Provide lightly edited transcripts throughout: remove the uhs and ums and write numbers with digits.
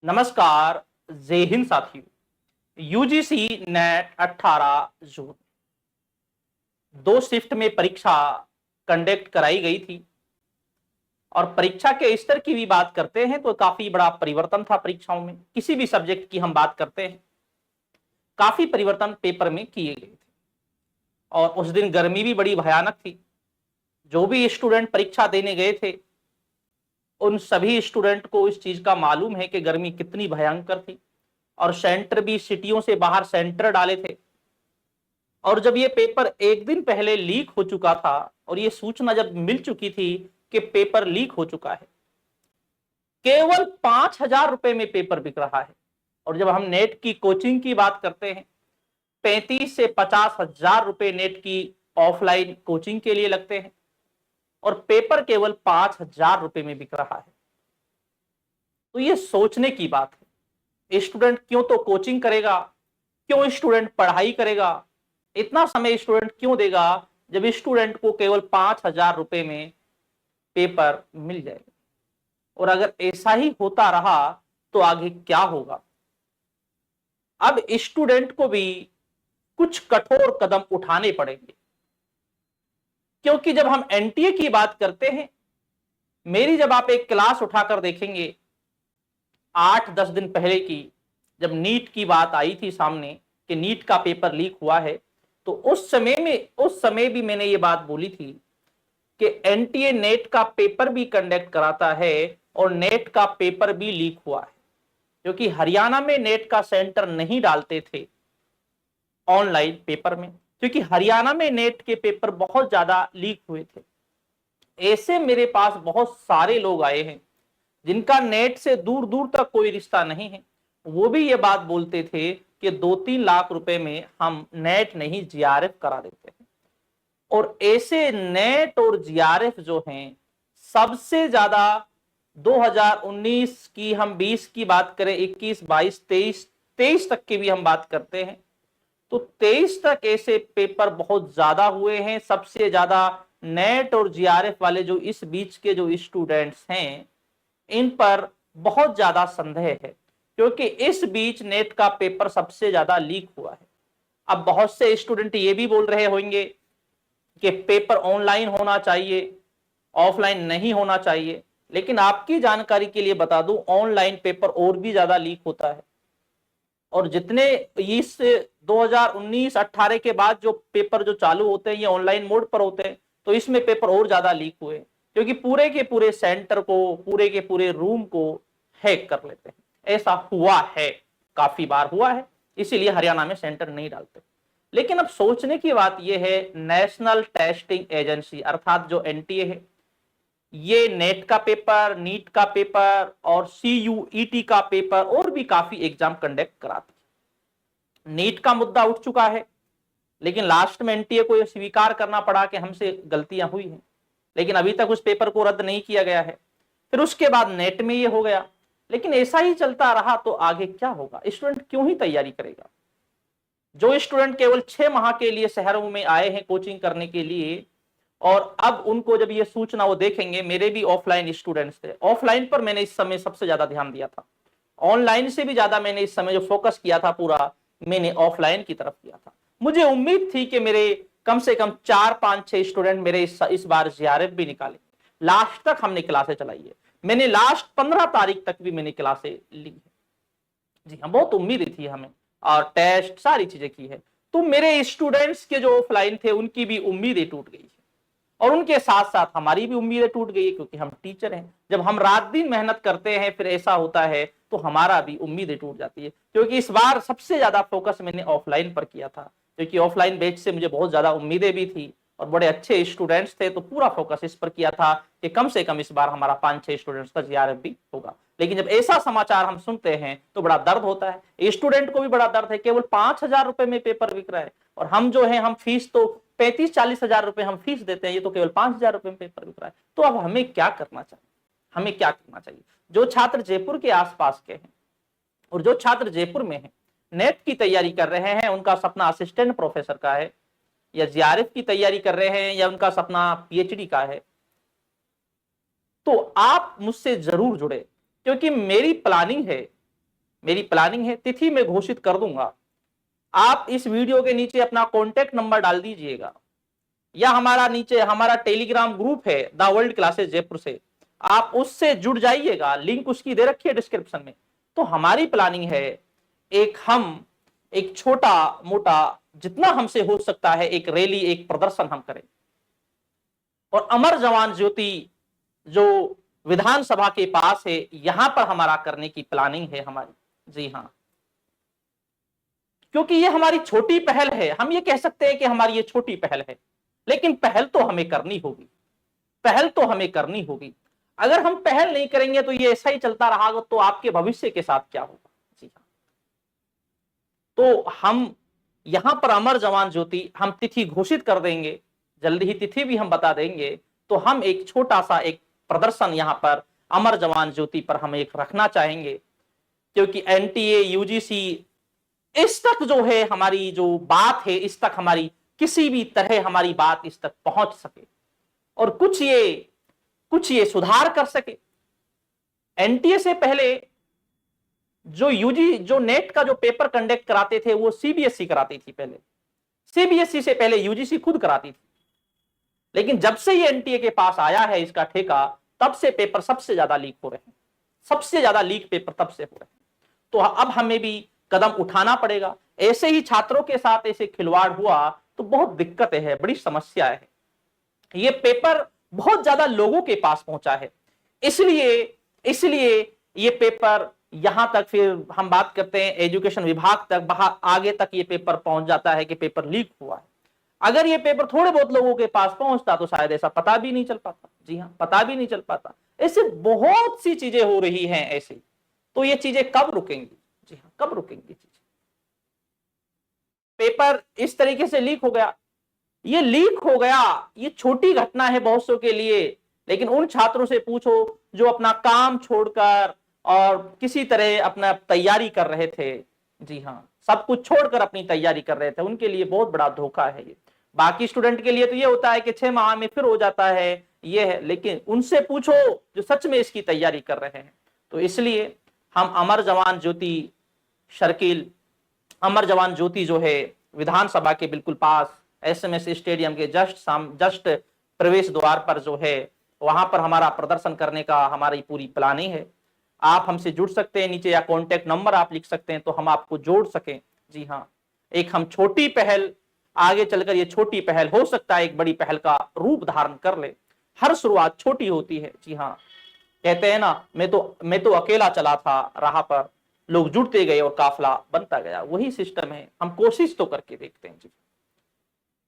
नमस्कार। जय हिंद साथियों। यूजीसी नेट 18 जून दो शिफ्ट में परीक्षा कंडक्ट कराई गई थी और परीक्षा के स्तर की भी बात करते हैं तो काफी बड़ा परिवर्तन था परीक्षाओं में। किसी भी सब्जेक्ट की हम बात करते हैं, काफी परिवर्तन पेपर में किए गए थे और उस दिन गर्मी भी बड़ी भयानक थी। जो भी स्टूडेंट परीक्षा देने गए थे उन सभी स्टूडेंट को इस चीज का मालूम है कि गर्मी कितनी भयंकर थी और सेंटर भी सिटियों से बाहर सेंटर डाले थे। और जब ये पेपर एक दिन पहले लीक हो चुका था और ये सूचना जब मिल चुकी थी कि पेपर लीक हो चुका है, केवल 5,000 रुपए में पेपर बिक रहा है। और जब हम नेट की कोचिंग की बात करते हैं, 35 से 50,000 रुपए नेट की ऑफलाइन कोचिंग के लिए लगते हैं और पेपर केवल 5,000 रुपए में बिक रहा है। तो ये सोचने की बात है, स्टूडेंट क्यों तो कोचिंग करेगा, क्यों स्टूडेंट पढ़ाई करेगा, इतना समय स्टूडेंट क्यों देगा जब स्टूडेंट को केवल 5,000 रुपए में पेपर मिल जाएगा। और अगर ऐसा ही होता रहा तो आगे क्या होगा। अब स्टूडेंट को भी कुछ कठोर कदम उठाने पड़ेंगे, क्योंकि जब हम एनटीए की बात करते हैं, मेरी जब आप एक क्लास उठाकर देखेंगे 8-10 दिन पहले की, जब नीट की बात आई थी सामने कि नीट का पेपर लीक हुआ है, तो उस समय भी मैंने ये बात बोली थी कि एनटीए नेट का पेपर भी कंडक्ट कराता है और नेट का पेपर भी लीक हुआ है, क्योंकि हरियाणा में नेट का सेंटर नहीं डालते थे ऑनलाइन पेपर में, क्योंकि हरियाणा में नेट के पेपर बहुत ज्यादा लीक हुए थे। ऐसे मेरे पास बहुत सारे लोग आए हैं जिनका नेट से दूर दूर तक कोई रिश्ता नहीं है, वो भी ये बात बोलते थे कि 2-3 लाख रुपए में हम नेट नहीं जीआरएफ करा देते हैं। और ऐसे नेट और जीआरएफ जो हैं, सबसे ज्यादा 2019 की हम 20 की बात करें, 21, 22, 23 तक की भी हम बात करते हैं तो 23 तक ऐसे पेपर बहुत ज्यादा हुए हैं। सबसे ज्यादा नेट और जीआरएफ वाले जो इस बीच के जो स्टूडेंट्स हैं, इन पर बहुत ज्यादा संदेह है, क्योंकि इस बीच नेट का पेपर सबसे ज्यादा लीक हुआ है। अब बहुत से स्टूडेंट ये भी बोल रहे होंगे कि पेपर ऑनलाइन होना चाहिए, ऑफलाइन नहीं होना चाहिए, लेकिन आपकी जानकारी के लिए बता दूं, ऑनलाइन पेपर और भी ज्यादा लीक होता है। और जितने इस 2019-18 के बाद जो पेपर जो चालू होते हैं ये ऑनलाइन मोड पर होते हैं, तो इसमें पेपर और ज्यादा लीक हुए, क्योंकि पूरे के पूरे सेंटर को, पूरे के पूरे रूम को हैक कर लेते हैं। ऐसा हुआ है, काफी बार हुआ है, इसीलिए हरियाणा में सेंटर नहीं डालते। लेकिन अब सोचने की बात यह है, नेशनल टेस्टिंग एजेंसी अर्थात जो एनटीए है, ये नेट का पेपर, नीट का पेपर और सीयूईटी का पेपर और भी काफी एग्जाम कंडक्ट कराती है। नीट का मुद्दा उठ चुका है, लेकिन लास्ट में एनटीए को यह स्वीकार करना पड़ा कि हमसे गलतियां हुई हैं, लेकिन अभी तक उस पेपर को रद्द नहीं किया गया है। फिर उसके बाद नेट में ये हो गया, लेकिन ऐसा ही चलता रहा तो आगे क्या होगा। स्टूडेंट क्यों ही तैयारी करेगा। जो स्टूडेंट केवल 6 माह के लिए शहरों में आए हैं कोचिंग करने के लिए, और अब उनको जब ये सूचना वो देखेंगे, मेरे भी ऑफलाइन स्टूडेंट्स थे, ऑफलाइन पर मैंने इस समय सबसे ज्यादा ध्यान दिया था, ऑनलाइन से भी ज्यादा मैंने इस समय जो फोकस किया था पूरा, मैंने ऑफलाइन की तरफ किया था। मुझे उम्मीद थी कि मेरे कम से कम 4-5-6 स्टूडेंट मेरे इस बार जीआरएफ भी निकाले। लास्ट तक हमने क्लासें चलाई है, मैंने लास्ट 15 तारीख तक भी मैंने क्लासें ली है। जी हाँ, बहुत उम्मीद थी हमें, और टेस्ट सारी चीजें की है। तो मेरे स्टूडेंट्स के जो ऑफलाइन थे उनकी भी उम्मीदें टूट गई है, और उनके साथ साथ हमारी भी उम्मीदें टूट गई, क्योंकि हम टीचर हैं। जब हम रात दिन मेहनत करते हैं फिर ऐसा होता है तो हमारा भी उम्मीदें टूट जाती है। क्योंकि इस बार सबसे ज्यादा फोकस मैंने ऑफलाइन पर किया था, क्योंकि ऑफलाइन बैच से मुझे बहुत ज्यादा उम्मीदें भी थी और बड़े अच्छे स्टूडेंट्स थे, तो पूरा फोकस इस पर किया था कि कम से कम इस बार हमारा 5-6 स्टूडेंट्स का जीआरएफ भी होगा। लेकिन जब ऐसा समाचार हम सुनते हैं तो बड़ा दर्द होता है, स्टूडेंट को भी बड़ा दर्द है। केवल 5,000 रुपए में पेपर बिक रहा है, और हम जो है, हम फीस तो 35-40 हजार रुपए हम फीस देते हैं, ये तो केवल 5,000 रुपए में पेपर बिक रहा है। तो अब हमें क्या करना चाहिए, हमें क्या करना चाहिए। जो छात्र जयपुर के आसपास के हैं और जो छात्र जयपुर में हैं, नेट की तैयारी कर रहे हैं, उनका सपना असिस्टेंट प्रोफेसर का है, या जीआरएफ की तैयारी कर रहे हैं, या उनका सपना पीएचडी का है, तो आप मुझसे जरूर जुड़े, क्योंकि मेरी प्लानिंग है मेरी प्लानिंग है, तिथि मैं घोषित कर दूंगा। आप इस वीडियो के नीचे अपना कॉन्टेक्ट नंबर डाल दीजिएगा, या हमारा नीचे हमारा टेलीग्राम ग्रुप है द वर्ल्ड क्लासेस जयपुर से, आप उससे जुड़ जाइएगा, लिंक उसकी दे रखी है डिस्क्रिप्शन में। तो हमारी प्लानिंग है एक छोटा मोटा जितना हमसे हो सकता है एक रैली, एक प्रदर्शन हम करें, और अमर जवान ज्योति जो विधानसभा के पास है यहां पर हमारा करने की प्लानिंग है हमारी। जी हाँ, क्योंकि ये हमारी छोटी पहल है, हम ये कह सकते हैं कि हमारी ये छोटी पहल है, लेकिन पहल तो हमें करनी होगी, पहल तो हमें करनी होगी। अगर हम पहल नहीं करेंगे तो ये ऐसा ही चलता रहा तो आपके भविष्य के साथ क्या होगा। जी हाँ, तो हम यहां पर अमर जवान ज्योति हम तिथि घोषित कर देंगे, जल्दी ही तिथि भी हम बता देंगे। तो हम एक छोटा सा एक प्रदर्शन यहां पर अमर जवान ज्योति पर हम एक रखना चाहेंगे, क्योंकि एनटीए यूजीसी इस तक जो है हमारी जो बात है, इस तक हमारी किसी भी तरह हमारी बात इस तक पहुंच सके और कुछ ये सुधार कर सके। एनटीए से पहले जो नेट का जो पेपर कंडक्ट कराते थे वो सीबीएसई कराती थी, पहले सीबीएसई से पहले यूजीसी खुद कराती थी। लेकिन जब से ये एनटीए के पास आया है इसका ठेका, तब से पेपर सबसे ज्यादा लीक हो रहे हैं, सबसे ज्यादा लीक पेपर तब से हो रहे हैं। तो अब हमें भी कदम उठाना पड़ेगा। ऐसे ही छात्रों के साथ ऐसे खिलवाड़ हुआ तो बहुत दिक्कत है, बड़ी समस्या है। ये पेपर बहुत ज्यादा लोगों के पास पहुंचा है, इसलिए ये पेपर यहां तक, फिर हम बात करते हैं एजुकेशन विभाग तक, बाहर आगे तक ये पेपर पहुंच जाता है कि पेपर लीक हुआ है। अगर ये पेपर थोड़े बहुत लोगों के पास पहुंचता तो शायद ऐसा पता भी नहीं चल पाता। जी हाँ, पता भी नहीं चल पाता। ऐसे बहुत सी चीजें हो रही हैं ऐसे, तो ये चीजें कब रुकेंगी। जी हाँ, कब रुकेंगी चीजें। पेपर इस तरीके से लीक हो गया, ये लीक हो गया, ये छोटी घटना है बहुत सौ के लिए, लेकिन उन छात्रों से पूछो जो अपना काम छोड़कर और किसी तरह अपना तैयारी कर रहे थे। जी हाँ, सब कुछ छोड़कर अपनी तैयारी कर रहे थे, उनके लिए बहुत बड़ा धोखा है ये। बाकी स्टूडेंट के लिए तो ये होता है कि 6 माह में फिर हो जाता है, ये है, लेकिन उनसे पूछो जो सच में इसकी तैयारी कर रहे हैं। तो इसलिए हम अमर जवान ज्योति सर्किल, अमर जवान ज्योति जो है विधानसभा के बिल्कुल पास एसएमएस स्टेडियम के जस्ट प्रवेश द्वार पर जो है, वहां पर हमारा प्रदर्शन करने का हमारी पूरी प्लानिंग है। आप हमसे जुड़ सकते हैं नीचे, या कॉन्टेक्ट नंबर आप लिख सकते हैं तो हम आपको जोड़ सकें। जी हाँ, एक हम छोटी पहल, आगे चलकर ये छोटी पहल हो सकता है एक बड़ी पहल का रूप धारण कर ले। हर शुरुआत छोटी होती है। जी हाँ, कहते हैं ना, मैं तो अकेला चला था राह पर, लोग जुड़ते गए और काफिला बनता गया। वही सिस्टम है, हम कोशिश तो करके देखते हैं जी,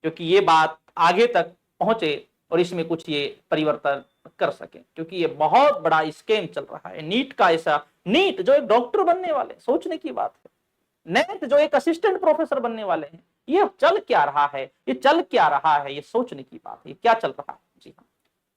क्योंकि ये बात आगे तक पहुंचे और इसमें कुछ ये परिवर्तन कर सके, क्योंकि ये बहुत बड़ा स्कैम चल रहा है। नीट का ऐसा, नीट जो एक डॉक्टर बनने वाले, सोचने की बात है, नेट जो एक असिस्टेंट प्रोफेसर बनने वाले हैं, ये चल क्या रहा है, ये चल क्या रहा है, ये सोचने की बात है, क्या चल रहा है। जी हाँ,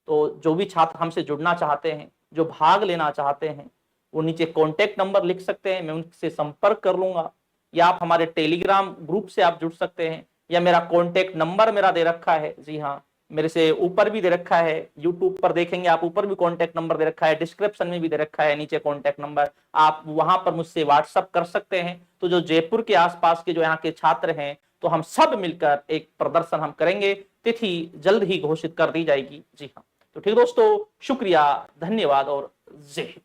तो जो भी छात्र हमसे जुड़ना चाहते हैं, जो भाग लेना चाहते हैं, वो नीचे कॉन्टेक्ट नंबर लिख सकते हैं, मैं उनसे संपर्क कर लूंगा, या आप हमारे टेलीग्राम ग्रुप से आप जुड़ सकते हैं, या मेरा कॉन्टेक्ट नंबर मेरा दे रखा है। जी हाँ, मेरे से ऊपर भी दे रखा है, यूट्यूब पर देखेंगे आप, ऊपर भी कॉन्टेक्ट नंबर दे रखा है, डिस्क्रिप्शन में भी दे रखा है नीचे कॉन्टेक्ट नंबर, आप वहां पर मुझसे व्हाट्सअप कर सकते हैं। तो जो जयपुर के आसपास के जो यहाँ के छात्र हैं, तो हम सब मिलकर एक प्रदर्शन हम करेंगे, तिथि जल्द ही घोषित कर दी जाएगी। जी हाँ, तो ठीक दोस्तों, शुक्रिया, धन्यवाद और जय हिंद।